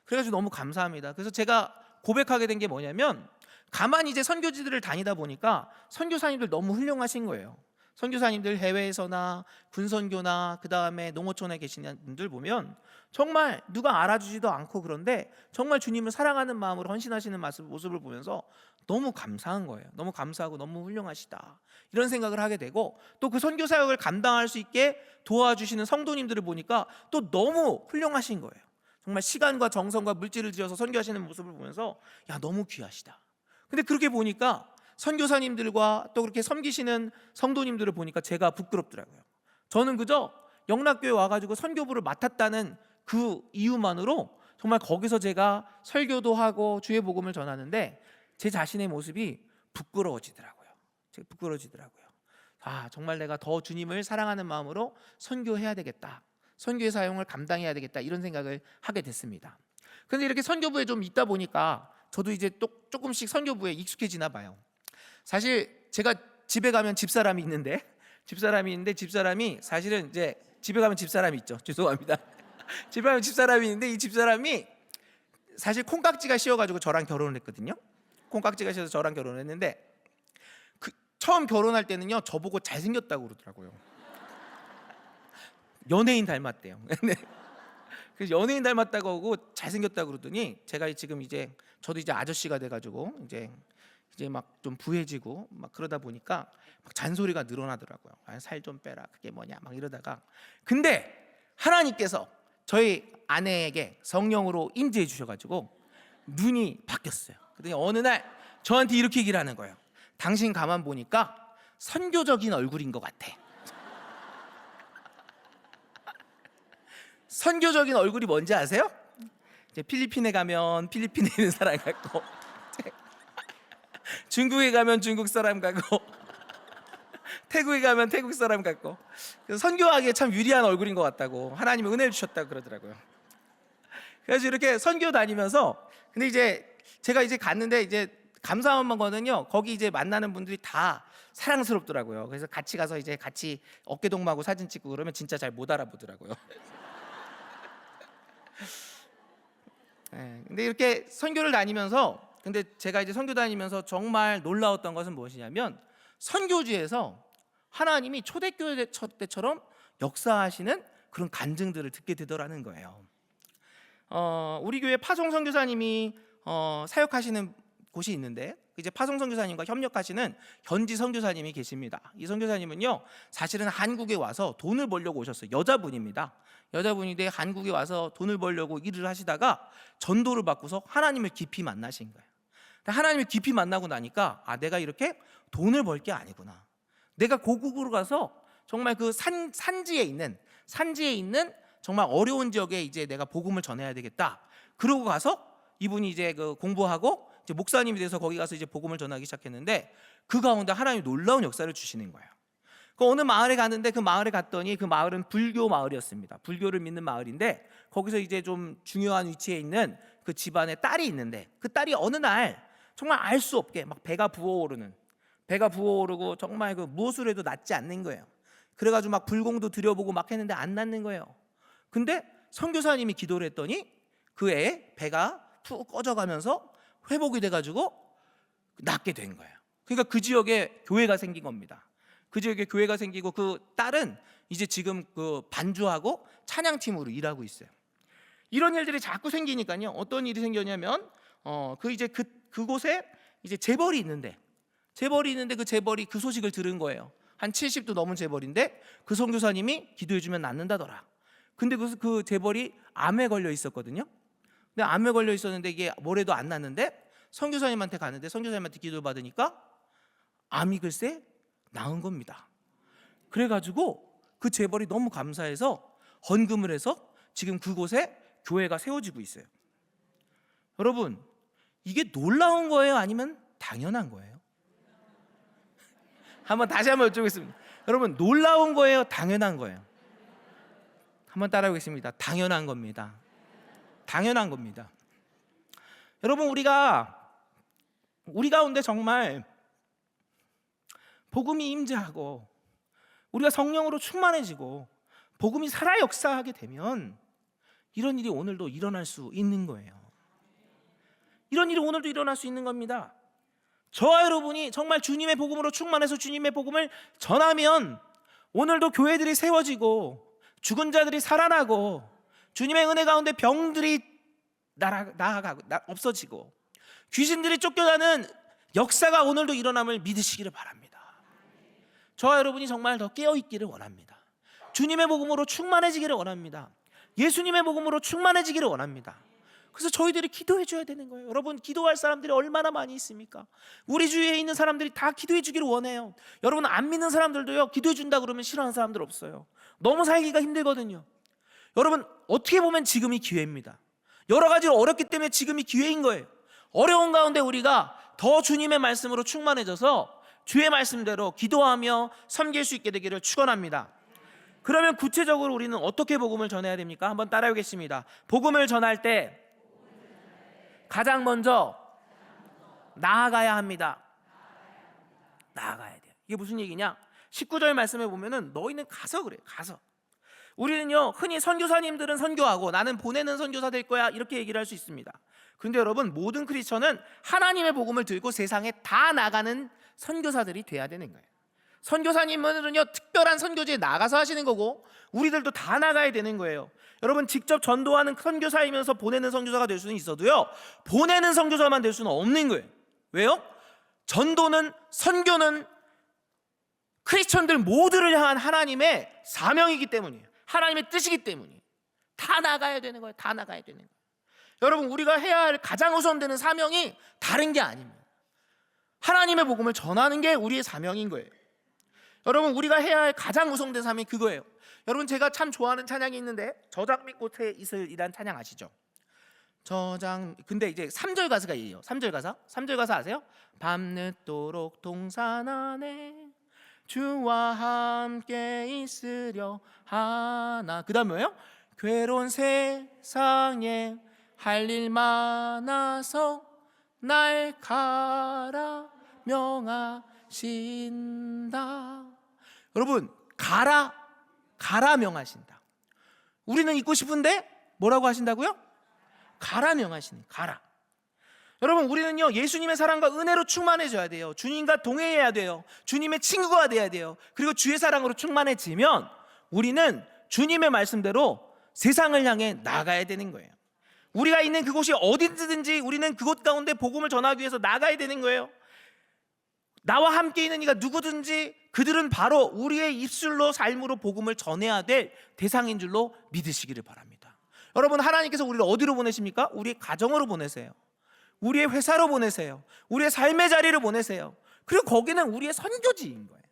그래가지고 너무 감사합니다. 그래서 제가 고백하게 된 게 뭐냐면, 가만히 이제 선교지들을 다니다 보니까 선교사님들 너무 훌륭하신 거예요. 선교사님들 해외에서나 군선교나 그 다음에 농어촌에 계시는 분들 보면 정말 누가 알아주지도 않고, 그런데 정말 주님을 사랑하는 마음으로 헌신하시는 모습을 보면서 너무 감사한 거예요. 너무 감사하고 너무 훌륭하시다, 이런 생각을 하게 되고, 또 그 선교 사역을 감당할 수 있게 도와주시는 성도님들을 보니까 또 너무 훌륭하신 거예요. 정말 시간과 정성과 물질을 들여서 선교하시는 모습을 보면서 야, 너무 귀하시다. 근데 그렇게 보니까 선교사님들과 또 그렇게 섬기시는 성도님들을 보니까 제가 부끄럽더라고요. 저는 그저 영락교회 와가지고 선교부를 맡았다는 그 이유만으로 정말 거기서 제가 설교도 하고 주의 복음을 전하는데 제 자신의 모습이 부끄러워지더라고요. 아, 정말 내가 더 주님을 사랑하는 마음으로 선교해야 되겠다, 선교의 사용을 감당해야 되겠다, 이런 생각을 하게 됐습니다. 그런데 이렇게 선교부에 좀 있다 보니까 저도 이제 또 조금씩 선교부에 익숙해지나 봐요. 사실 제가 집에 가면 집사람이 있는데 집사람이 사실은 이제 집에 가면 집사람이 있죠. 죄송합니다. 집에 가면 집사람이 있는데 이 집사람이 사실 콩깍지가 씌어가지고 저랑 결혼을 했거든요. 콩깍지가 씌어서 저랑 결혼을 했는데, 처음 결혼할 때는요, 저보고 잘생겼다고 그러더라고요. 연예인 닮았대요. 그래서 연예인 닮았다고 하고 잘생겼다고 그러더니, 제가 지금 이제 저도 이제 아저씨가 돼가지고 이제 막 좀 부해지고 막 그러다 보니까 막 잔소리가 늘어나더라고요. 살 좀 빼라, 그게 뭐냐, 막 이러다가, 근데 하나님께서 저희 아내에게 성령으로 임재해 주셔가지고 눈이 바뀌었어요. 그랬더니 어느 날 저한테 이렇게 얘기를 하는 거예요. 당신 가만 보니까 선교적인 얼굴인 것 같아. 선교적인 얼굴이 뭔지 아세요? 이제 필리핀에 가면 필리핀에 있는 사람 같고, 중국에 가면 중국 사람 같고, 태국에 가면 태국 사람 같고, 그래서 선교하기에 참 유리한 얼굴인 것 같다고 하나님이 은혜를 주셨다고 그러더라고요. 그래서 이렇게 선교 다니면서, 근데 이제 제가 이제 갔는데 이제 감사한 거는요, 거기 이제 만나는 분들이 다 사랑스럽더라고요. 그래서 같이 가서 이제 같이 어깨동무하고 사진 찍고 그러면 진짜 잘 못 알아보더라고요. 네, 근데 이렇게 선교를 다니면서, 근데 제가 이제 선교 다니면서 정말 놀라웠던 것은 무엇이냐면, 선교지에서 하나님이 초대교회 때처럼 역사하시는 그런 간증들을 듣게 되더라는 거예요. 우리 교회 파송 선교사님이 사역하시는 곳이 있는데, 이제 파송 선교사님과 협력하시는 현지 선교사님이 계십니다. 이 선교사님은요, 사실은 한국에 와서 돈을 벌려고 오셨어요. 여자분입니다. 여자분인데 한국에 와서 돈을 벌려고 일을 하시다가 전도를 받고서 하나님을 깊이 만나신 거예요. 하나님을 깊이 만나고 나니까, 아, 내가 이렇게 돈을 벌 게 아니구나. 내가 고국으로 가서 정말 그 산지에 있는 정말 어려운 지역에 이제 내가 복음을 전해야 되겠다. 그러고 가서 이분이 이제 그 공부하고 이제 목사님이 돼서 거기 가서 이제 복음을 전하기 시작했는데, 그 가운데 하나님이 놀라운 역사를 주시는 거예요. 그 어느 마을에 갔는데 그 마을에 갔더니 그 마을은 불교 마을이었습니다. 불교를 믿는 마을인데 거기서 이제 좀 중요한 위치에 있는 그 집안에 딸이 있는데 그 딸이 어느 날 정말 알 수 없게 막 배가 부어오르고 정말 그 무엇을 해도 낫지 않는 거예요. 그래가지고 막 불공도 들여보고 막 했는데 안 낫는 거예요. 근데 선교사님이 기도를 했더니 그 애 배가 푹 꺼져가면서 회복이 돼가지고 낫게 된 거예요. 그러니까 그 지역에 교회가 생긴 겁니다. 그 지역에 교회가 생기고 그 딸은 이제 지금 그 반주하고 찬양팀으로 일하고 있어요. 이런 일들이 자꾸 생기니까요. 어떤 일이 생겼냐면 그곳에 이제 재벌이 있는데 그 재벌이 그 소식을 들은 거예요. 한 70도 넘은 재벌인데 그 선교사님이 기도해주면 낫는다더라. 근데 그 재벌이 암에 걸려 있었거든요. 근데 암에 걸려 있었는데 이게 뭐래도 안 낫는데 선교사님한테 가는데 선교사님한테 기도를 받으니까 암이 글쎄 나은 겁니다. 그래가지고 그 재벌이 너무 감사해서 헌금을 해서 지금 그곳에 교회가 세워지고 있어요. 여러분, 이게 놀라운 거예요? 아니면 당연한 거예요? 다시 한번 여쭤보겠습니다. 여러분, 놀라운 거예요? 당연한 거예요? 한번 따라하겠습니다. 당연한 겁니다. 당연한 겁니다. 여러분, 우리 가운데 정말 복음이 임재하고 우리가 성령으로 충만해지고 복음이 살아 역사하게 되면 이런 일이 오늘도 일어날 수 있는 거예요. 이런 일이 오늘도 일어날 수 있는 겁니다. 저와 여러분이 정말 주님의 복음으로 충만해서 주님의 복음을 전하면 오늘도 교회들이 세워지고 죽은 자들이 살아나고 주님의 은혜 가운데 병들이 없어지고 귀신들이 쫓겨나는 역사가 오늘도 일어남을 믿으시기를 바랍니다. 저와 여러분이 정말 더 깨어있기를 원합니다. 주님의 복음으로 충만해지기를 원합니다. 예수님의 복음으로 충만해지기를 원합니다. 그래서 저희들이 기도해 줘야 되는 거예요. 여러분, 기도할 사람들이 얼마나 많이 있습니까? 우리 주위에 있는 사람들이 다 기도해 주기를 원해요. 여러분, 안 믿는 사람들도요, 기도해 준다 그러면 싫어하는 사람들 없어요. 너무 살기가 힘들거든요. 여러분, 어떻게 보면 지금이 기회입니다. 여러 가지로 어렵기 때문에 지금이 기회인 거예요. 어려운 가운데 우리가 더 주님의 말씀으로 충만해져서 주의 말씀대로 기도하며 섬길 수 있게 되기를 축원합니다. 그러면 구체적으로 우리는 어떻게 복음을 전해야 됩니까? 한번 따라하겠습니다. 복음을 전할 때 가장 먼저 나아가야 합니다. 나아가야 돼요. 이게 무슨 얘기냐? 19절 말씀에 보면은 너희는 가서 그래요. 가서. 우리는요, 흔히 선교사님들은 선교하고 나는 보내는 선교사 될 거야 이렇게 얘기를 할 수 있습니다. 그런데 여러분, 모든 크리스천은 하나님의 복음을 들고 세상에 다 나가는 선교사들이 돼야 되는 거예요. 선교사님은요, 특별한 선교지에 나가서 하시는 거고 우리들도 다 나가야 되는 거예요. 여러분, 직접 전도하는 선교사이면서 보내는 선교사가 될 수는 있어도요, 보내는 선교사만 될 수는 없는 거예요. 왜요? 전도는, 선교는 크리스천들 모두를 향한 하나님의 사명이기 때문이에요. 하나님의 뜻이기 때문이에요. 다 나가야 되는 거예요. 다 나가야 되는 거예요. 여러분, 우리가 해야 할 가장 우선되는 사명이 다른 게 아닙니다. 하나님의 복음을 전하는 게 우리의 사명인 거예요. 여러분, 우리가 해야 할 가장 우선된 사명이 그거예요. 여러분, 제가 참 좋아하는 찬양이 있는데 저장 및 꽃에 이슬이란 찬양 아시죠? 근데 이제 3절 가사가 이에요. 3절 가사 아세요? 밤늦도록 동산 안에 주와 함께 있으려 하나. 그 다음 뭐예요? 괴로운 세상에 할 일 많아서 날 가라 명하신다. 여러분, 가라 명하신다. 우리는 있고 싶은데 뭐라고 하신다고요? 가라 명하시는. 가라. 여러분, 우리는요, 예수님의 사랑과 은혜로 충만해져야 돼요. 주님과 동행해야 돼요. 주님의 친구가 돼야 돼요. 그리고 주의 사랑으로 충만해지면 우리는 주님의 말씀대로 세상을 향해 나가야 되는 거예요. 우리가 있는 그곳이 어디든지 우리는 그곳 가운데 복음을 전하기 위해서 나가야 되는 거예요. 나와 함께 있는 이가 누구든지 그들은 바로 우리의 입술로 삶으로 복음을 전해야 될 대상인 줄로 믿으시기를 바랍니다. 여러분, 하나님께서 우리를 어디로 보내십니까? 우리의 가정으로 보내세요. 우리의 회사로 보내세요. 우리의 삶의 자리를 보내세요. 그리고 거기는 우리의 선교지인 거예요.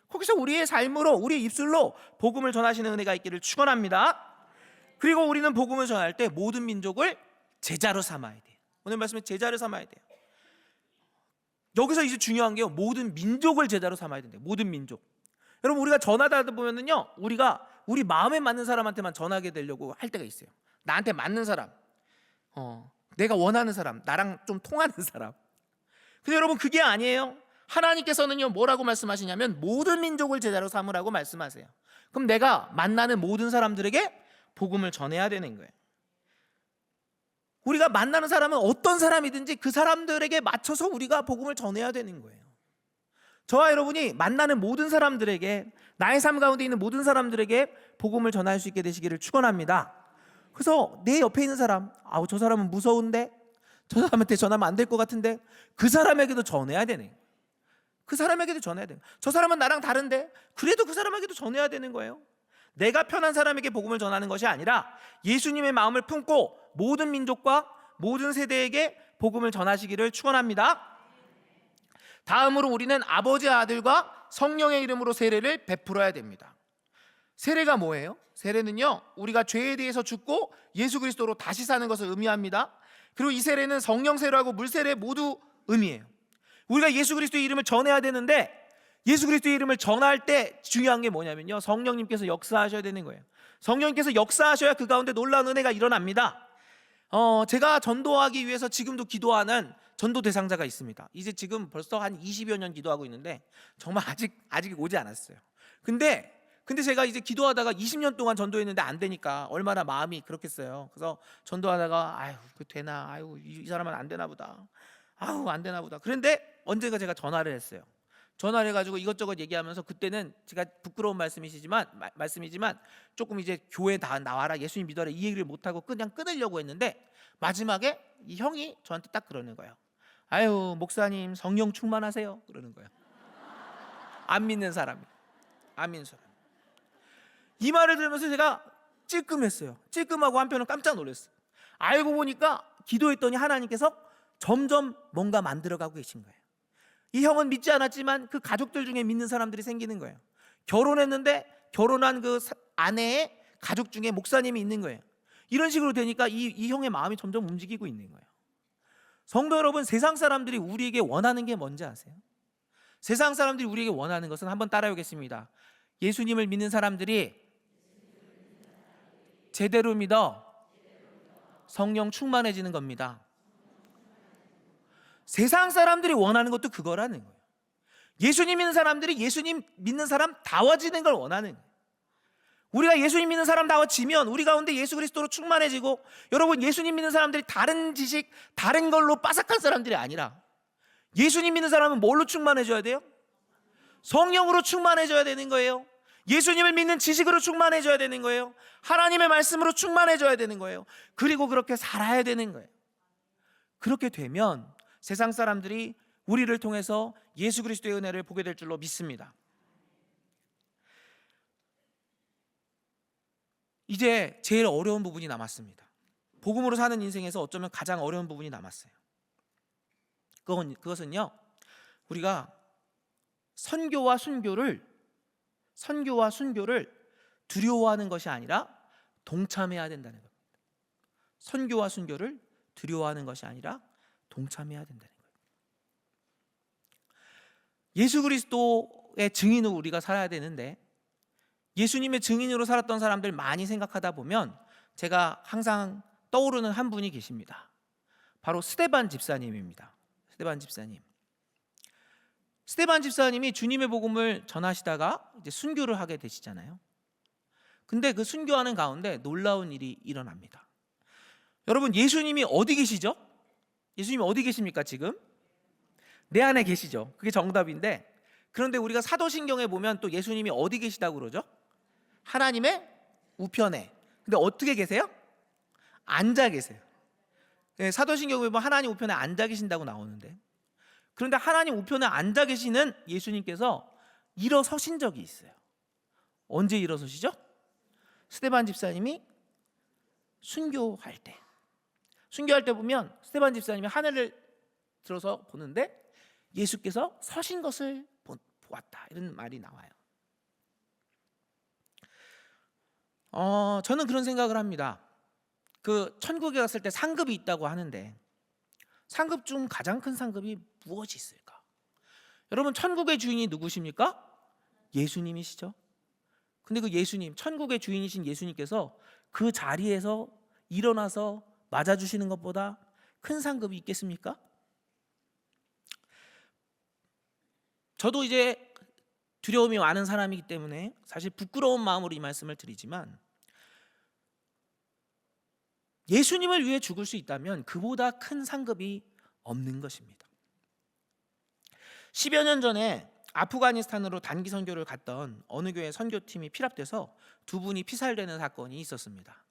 거기서 우리의 삶으로, 우리의 입술로 복음을 전하시는 은혜가 있기를 축원합니다. 그리고 우리는 복음을 전할 때 모든 민족을 제자로 삼아야 돼요. 오늘 말씀에 제자로 삼아야 돼요. 여기서 이제 중요한 게요, 모든 민족을 제자로 삼아야 된대요. 모든 민족. 여러분, 우리가 전화하다 보면은요, 우리가 우리 마음에 맞는 사람한테만 전화하게 되려고 할 때가 있어요. 나한테 맞는 사람, 내가 원하는 사람, 나랑 좀 통하는 사람. 근데 여러분, 그게 아니에요. 하나님께서는요, 뭐라고 말씀하시냐면 모든 민족을 제자로 삼으라고 말씀하세요. 그럼 내가 만나는 모든 사람들에게 복음을 전해야 되는 거예요. 우리가 만나는 사람은 어떤 사람이든지 그 사람들에게 맞춰서 우리가 복음을 전해야 되는 거예요. 저와 여러분이 만나는 모든 사람들에게, 나의 삶 가운데 있는 모든 사람들에게 복음을 전할 수 있게 되시기를 축원합니다. 그래서 내 옆에 있는 사람, 저 사람은 무서운데, 저 사람한테 전하면 안 될 것 같은데, 그 사람에게도 전해야 되네. 그 사람에게도 전해야 돼요. 저 사람은 나랑 다른데, 그래도 그 사람에게도 전해야 되는 거예요. 내가 편한 사람에게 복음을 전하는 것이 아니라 예수님의 마음을 품고 모든 민족과 모든 세대에게 복음을 전하시기를 축원합니다. 다음으로 우리는 아버지의 아들과 성령의 이름으로 세례를 베풀어야 됩니다. 세례가 뭐예요? 세례는요, 우리가 죄에 대해서 죽고 예수 그리스도로 다시 사는 것을 의미합니다. 그리고 이 세례는 성령 세례하고 물 세례 모두 의미해요. 우리가 예수 그리스도의 이름을 전해야 되는데, 예수 그리스도의 이름을 전할 때 중요한 게 뭐냐면요, 성령님께서 역사하셔야 되는 거예요. 성령님께서 역사하셔야 그 가운데 놀라운 은혜가 일어납니다. 제가 전도하기 위해서 지금도 기도하는 전도 대상자가 있습니다. 이제 지금 벌써 한 20여 년 기도하고 있는데 정말 아직 오지 않았어요. 근데 제가 이제 기도하다가 20년 동안 전도했는데 안 되니까 얼마나 마음이 그렇겠어요. 그래서 전도하다가 그 되나, 이 사람은 안 되나 보다, 안 되나 보다. 그런데 언젠가 제가 전화를 했어요. 전화를 해가지고 이것저것 얘기하면서, 그때는 제가 부끄러운 말씀이지만 조금 이제 교회 다 나와라, 예수님 믿어라 이 얘기를 못하고 그냥 끊으려고 했는데, 마지막에 이 형이 저한테 딱 그러는 거예요. 목사님 성령 충만하세요, 그러는 거예요. 안 믿는 사람이, 안 믿는 사람. 이 말을 들으면서 제가 찔끔했어요. 찔끔하고 한편은 깜짝 놀랐어요. 알고 보니까 기도했더니 하나님께서 점점 뭔가 만들어가고 계신 거예요. 이 형은 믿지 않았지만 그 가족들 중에 믿는 사람들이 생기는 거예요. 결혼했는데 결혼한 그 아내의 가족 중에 목사님이 있는 거예요. 이런 식으로 되니까 이 형의 마음이 점점 움직이고 있는 거예요. 성도 여러분, 세상 사람들이 우리에게 원하는 게 뭔지 아세요? 세상 사람들이 우리에게 원하는 것은, 한번 따라해보겠습니다. 예수님을 믿는 사람들이 제대로 믿어 성령 충만해지는 겁니다. 세상 사람들이 원하는 것도 그거라는 거예요. 예수님 믿는 사람들이 예수님 믿는 사람 다워지는 걸 원하는 거예요. 우리가 예수님 믿는 사람 다워지면 우리 가운데 예수 그리스도로 충만해지고, 여러분, 예수님 믿는 사람들이 다른 지식, 다른 걸로 빠삭한 사람들이 아니라, 예수님 믿는 사람은 뭘로 충만해져야 돼요? 성령으로 충만해져야 되는 거예요. 예수님을 믿는 지식으로 충만해져야 되는 거예요. 하나님의 말씀으로 충만해져야 되는 거예요. 그리고 그렇게 살아야 되는 거예요. 그렇게 되면 세상 사람들이 우리를 통해서 예수 그리스도의 은혜를 보게 될 줄로 믿습니다. 이제 제일 어려운 부분이 남았습니다. 복음으로 사는 인생에서 어쩌면 가장 어려운 부분이 남았어요. 그것은요, 우리가 선교와 순교를 두려워하는 것이 아니라 동참해야 된다는 겁니다. 선교와 순교를 두려워하는 것이 아니라 동참해야 된다는 거예요. 예수 그리스도의 증인으로 우리가 살아야 되는데, 예수님의 증인으로 살았던 사람들 많이 생각하다 보면 제가 항상 떠오르는 한 분이 계십니다. 바로 스데반 집사님입니다. 스데반 집사님이 주님의 복음을 전하시다가 이제 순교를 하게 되시잖아요. 근데 그 순교하는 가운데 놀라운 일이 일어납니다. 여러분, 예수님이 어디 계시죠? 예수님이 어디 계십니까? 지금 내 안에 계시죠. 그게 정답인데, 그런데 우리가 사도신경에 보면 또 예수님이 어디 계시다고 그러죠? 하나님의 우편에. 근데 어떻게 계세요? 앉아 계세요. 사도신경에 보면 하나님 우편에 앉아 계신다고 나오는데, 그런데 하나님 우편에 앉아 계시는 예수님께서 일어서신 적이 있어요. 언제 일어서시죠? 스데반 집사님이 순교할 때 보면 스데반 집사님이 하늘을 들어서 보는데 예수께서 서신 것을 보았다, 이런 말이 나와요. 저는 그런 생각을 합니다. 그 천국에 갔을 때 상급이 있다고 하는데, 상급 중 가장 큰 상급이 무엇이 있을까? 여러분, 천국의 주인이 누구십니까? 예수님이시죠. 근데 그 예수님, 천국의 주인이신 예수님께서 그 자리에서 일어나서 맞아주시는 것보다 큰 상급이 있겠습니까? 저도 이제 두려움이 많은 사람이기 때문에 사실 부끄러운 마음으로 이 말씀을 드리지만, 예수님을 위해 죽을 수 있다면 그보다 큰 상급이 없는 것입니다. 10여 년 전에 아프가니스탄으로 단기 선교를 갔던 어느 교회 선교팀이 피랍돼서 두 분이 피살되는 사건이 있었습니다.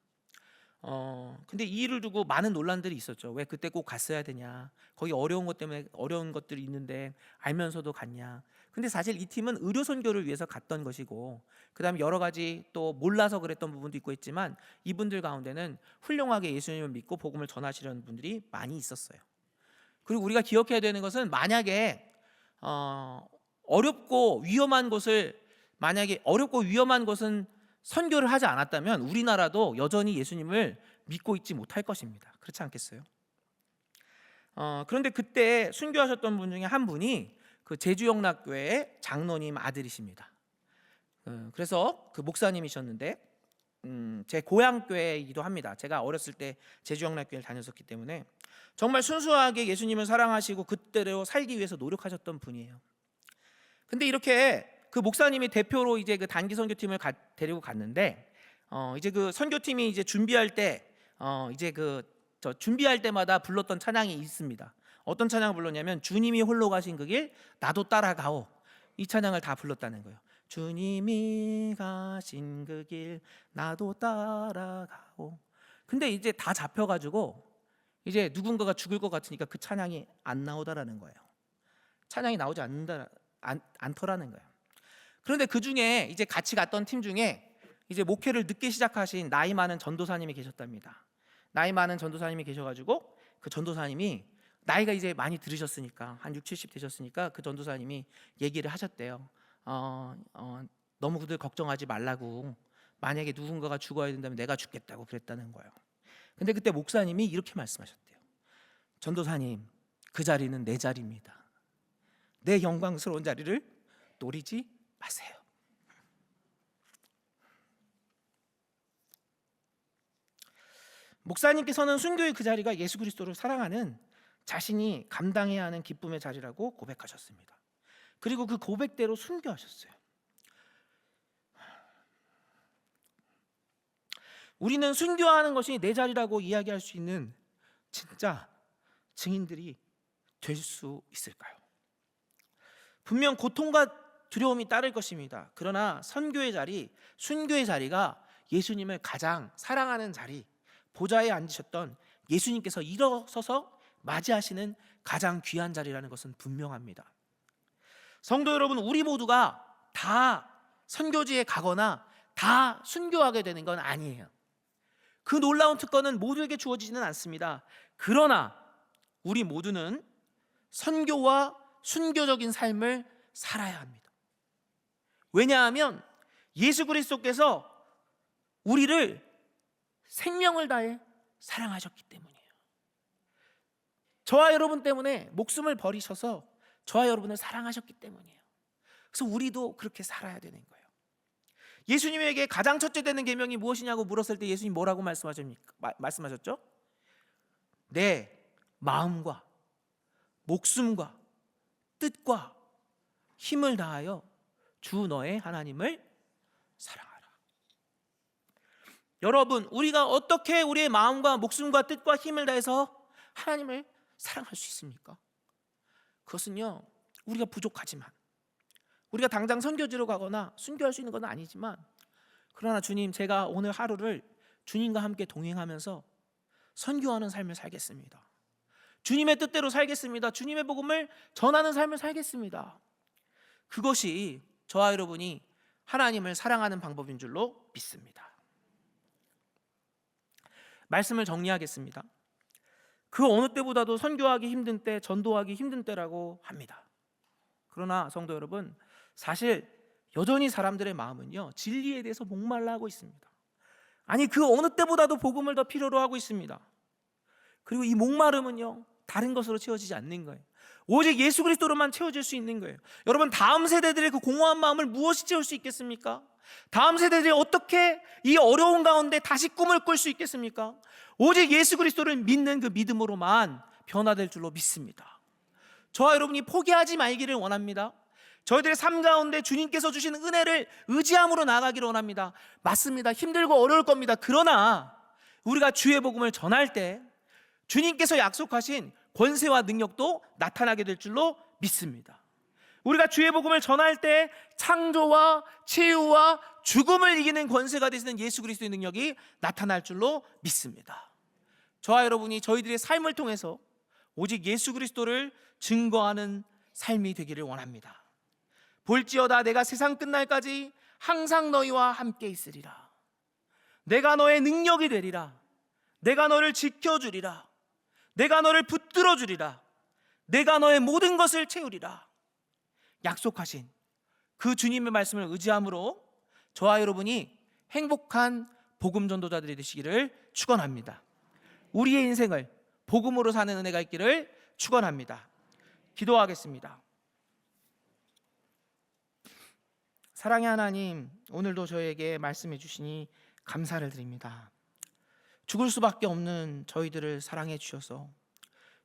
근데 이 일을 두고 많은 논란들이 있었죠. 왜 그때 꼭 갔어야 되냐? 거기 어려운 것 때문에 어려운 것들이 있는데 알면서도 갔냐? 근데 사실 이 팀은 의료 선교를 위해서 갔던 것이고, 그다음에 여러 가지 또 몰라서 그랬던 부분도 있고 했지만, 이분들 가운데는 훌륭하게 예수님을 믿고 복음을 전하시려는 분들이 많이 있었어요. 그리고 우리가 기억해야 되는 것은, 만약에 어렵고 위험한 곳은 선교를 하지 않았다면 우리나라도 여전히 예수님을 믿고 있지 못할 것입니다. 그렇지 않겠어요? 그런데 그때 순교하셨던 분 중에 한 분이 그 제주영락교회의 장로님 아들이십니다. 그래서 그 목사님이셨는데 제 고향교회이기도 합니다. 제가 어렸을 때 제주영락교회를 다녔었기 때문에 정말 순수하게 예수님을 사랑하시고 그때로 살기 위해서 노력하셨던 분이에요. 근데 이렇게 그 목사님이 대표로 이제 그 단기 선교팀을 데리고 갔는데, 이제 그 선교팀이 이제 준비할 때 준비할 때마다 불렀던 찬양이 있습니다. 어떤 찬양을 불렀냐면, 주님이 홀로 가신 그 길 나도 따라가오, 이 찬양을 다 불렀다는 거예요. 주님이 가신 그 길 나도 따라가오. 근데 이제 다 잡혀가지고 이제 누군가가 죽을 것 같으니까 그 찬양이 안 나오다라는 거예요. 찬양이 나오지 않더라는 거예요. 그런데 그 중에 이제 같이 갔던 팀 중에 이제 목회를 늦게 시작하신 나이 많은 전도사님이 계셨답니다. 나이 많은 전도사님이 계셔가지고 그 전도사님이 나이가 이제 많이 들으셨으니까 한 60, 70 되셨으니까 그 전도사님이 얘기를 하셨대요. 너무 그들 걱정하지 말라고, 만약에 누군가가 죽어야 된다면 내가 죽겠다고 그랬다는 거예요. 근데 그때 목사님이 이렇게 말씀하셨대요. 전도사님, 그 자리는 내 자리입니다. 내 영광스러운 자리를 노리지 마세요. 목사님께서는 순교의 그 자리가 예수 그리스도를 사랑하는 자신이 감당해야 하는 기쁨의 자리라고 고백하셨습니다. 그리고 그 고백대로 순교하셨어요. 우리는 순교하는 것이 내 자리라고 이야기할 수 있는 진짜 증인들이 될 수 있을까요? 분명 고통과 두려움이 따를 것입니다. 그러나 선교의 자리, 순교의 자리가 예수님을 가장 사랑하는 자리, 보좌에 앉으셨던 예수님께서 일어서서 맞이하시는 가장 귀한 자리라는 것은 분명합니다. 성도 여러분, 우리 모두가 다 선교지에 가거나 다 순교하게 되는 건 아니에요. 그 놀라운 특권은 모두에게 주어지지는 않습니다. 그러나 우리 모두는 선교와 순교적인 삶을 살아야 합니다. 왜냐하면 예수 그리스도께서 우리를 생명을 다해 사랑하셨기 때문이에요. 저와 여러분 때문에 목숨을 버리셔서 저와 여러분을 사랑하셨기 때문이에요. 그래서 우리도 그렇게 살아야 되는 거예요. 예수님에게 가장 첫째 되는 계명이 무엇이냐고 물었을 때 예수님 뭐라고 말씀하셨죠? 내 마음과 목숨과 뜻과 힘을 다하여 주 너의 하나님을 사랑하라. 여러분, 우리가 어떻게 우리의 마음과 목숨과 뜻과 힘을 다해서 하나님을 사랑할 수 있습니까? 그것은요, 우리가 부족하지만, 우리가 당장 선교지로 가거나 순교할 수 있는 건 아니지만, 그러나 주님, 제가 오늘 하루를 주님과 함께 동행하면서 선교하는 삶을 살겠습니다. 주님의 뜻대로 살겠습니다. 주님의 복음을 전하는 삶을 살겠습니다. 그것이 저와 여러분이 하나님을 사랑하는 방법인 줄로 믿습니다. 말씀을 정리하겠습니다. 그 어느 때보다도 선교하기 힘든 때, 전도하기 힘든 때라고 합니다. 그러나 성도 여러분, 사실 여전히 사람들의 마음은요, 진리에 대해서 목말라 하고 있습니다. 아니, 그 어느 때보다도 복음을 더 필요로 하고 있습니다. 그리고 이 목마름은요, 다른 것으로 채워지지 않는 거예요. 오직 예수 그리스도로만 채워질 수 있는 거예요. 여러분, 다음 세대들의 그 공허한 마음을 무엇이 채울 수 있겠습니까? 다음 세대들이 어떻게 이 어려운 가운데 다시 꿈을 꿀 수 있겠습니까? 오직 예수 그리스도를 믿는 그 믿음으로만 변화될 줄로 믿습니다. 저와 여러분이 포기하지 말기를 원합니다. 저희들의 삶 가운데 주님께서 주시는 은혜를 의지함으로 나아가기를 원합니다. 맞습니다. 힘들고 어려울 겁니다. 그러나 우리가 주의 복음을 전할 때 주님께서 약속하신 권세와 능력도 나타나게 될 줄로 믿습니다. 우리가 주의 복음을 전할 때 창조와 치유와 죽음을 이기는 권세가 되시는 예수 그리스도의 능력이 나타날 줄로 믿습니다. 저와 여러분이 저희들의 삶을 통해서 오직 예수 그리스도를 증거하는 삶이 되기를 원합니다. 볼지어다 내가 세상 끝날까지 항상 너희와 함께 있으리라. 내가 너의 능력이 되리라. 내가 너를 지켜주리라. 내가 너를 붙들어 주리라. 내가 너의 모든 것을 채우리라. 약속하신 그 주님의 말씀을 의지함으로 저와 여러분이 행복한 복음 전도자들이 되시기를 축원합니다. 우리의 인생을 복음으로 사는 은혜가 있기를 축원합니다. 기도하겠습니다. 사랑의 하나님, 오늘도 저에게 말씀해 주시니 감사를 드립니다. 죽을 수밖에 없는 저희들을 사랑해 주셔서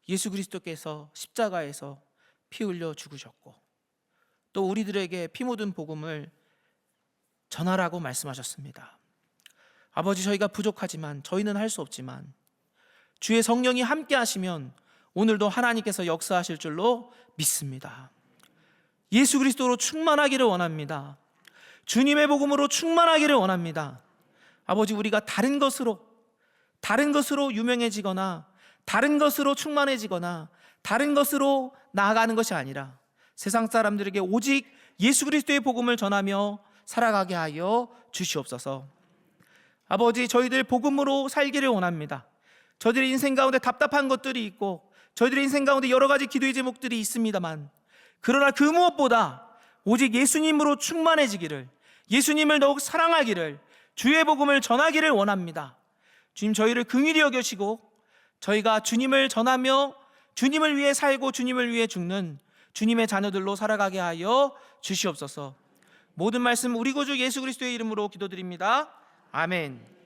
예수 그리스도께서 십자가에서 피 흘려 죽으셨고 또 우리들에게 피 묻은 복음을 전하라고 말씀하셨습니다. 아버지, 저희가 부족하지만, 저희는 할 수 없지만 주의 성령이 함께 하시면 오늘도 하나님께서 역사하실 줄로 믿습니다. 예수 그리스도로 충만하기를 원합니다. 주님의 복음으로 충만하기를 원합니다. 아버지, 우리가 다른 것으로 유명해지거나 다른 것으로 충만해지거나 다른 것으로 나아가는 것이 아니라 세상 사람들에게 오직 예수 그리스도의 복음을 전하며 살아가게 하여 주시옵소서. 아버지, 저희들 복음으로 살기를 원합니다. 저희들의 인생 가운데 답답한 것들이 있고 저희들의 인생 가운데 여러 가지 기도의 제목들이 있습니다만, 그러나 그 무엇보다 오직 예수님으로 충만해지기를, 예수님을 더욱 사랑하기를, 주의 복음을 전하기를 원합니다. 주님, 저희를 긍휼히 여겨시고 저희가 주님을 전하며 주님을 위해 살고 주님을 위해 죽는 주님의 자녀들로 살아가게 하여 주시옵소서. 모든 말씀 우리 구주 예수 그리스도의 이름으로 기도드립니다. 아멘.